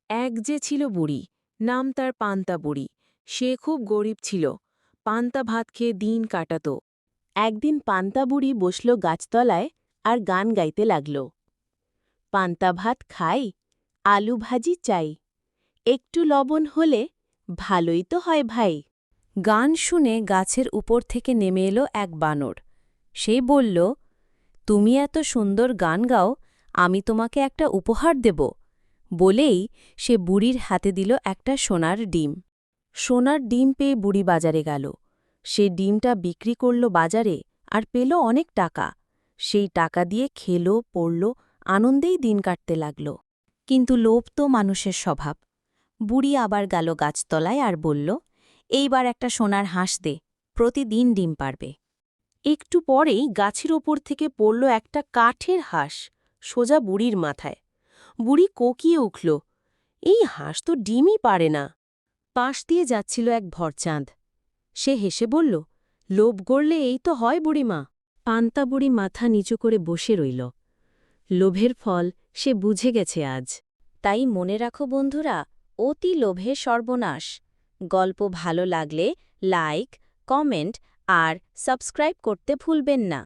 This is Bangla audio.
এক যে ছিল বুড়ি, নাম তার পান্তা বুড়ি। সে খুব গরিব ছিল, পান্তা ভাত খেয়ে দিন কাটাত। একদিন পান্তা বুড়ি বসল গাছতলায় আর গান গাইতে লাগল। পান্তা ভাত খাই, আলু ভাজি চাই, একটু লবণ হলে ভালোই তো হয় ভাই। গান শুনে গাছের উপর থেকে নেমে এলো এক বানর। সে বলল, তুমি এত সুন্দর গান গাও, আমি তোমাকে একটা উপহার দেব। বলেই সে বুড়ির হাতে দিল একটা সোনার ডিম। সোনার ডিম পেয়ে বুড়ি বাজারে গেল। সে ডিমটা বিক্রি করল বাজারে আর পেল অনেক টাকা। সেই টাকা দিয়ে খেল পড়ল, আনন্দেই দিন কাটতে লাগল। কিন্তু লোভ তো মানুষের স্বভাব। বুড়ি আবার গেল গাছতলায় আর বলল, এইবার একটা সোনার হাঁস দে, প্রতিদিন ডিম পারবে। একটু পরেই গাছের ওপর থেকে পড়ল একটা কাঠের হাঁস, সোজা বুড়ির মাথায়। বুড়ি কোকিয়ে উঠল, এই হাঁস তো ডিমই পারে না। পাশ দিয়ে যাচ্ছিল এক ভরচাঁদ। সে হেসে বলল, লোভ গড়লে এই তো হয় বুড়িমা। পান্তা বুড়ি মাথা নিচু করে বসে রইল। লোভের ফল সে বুঝে গেছে আজ। তাই মনে রাখো বন্ধুরা, অতি লোভে সর্বনাশ। গল্প ভালো লাগলে লাইক, কমেন্ট আর সাবস্ক্রাইব করতে ভুলবেন না।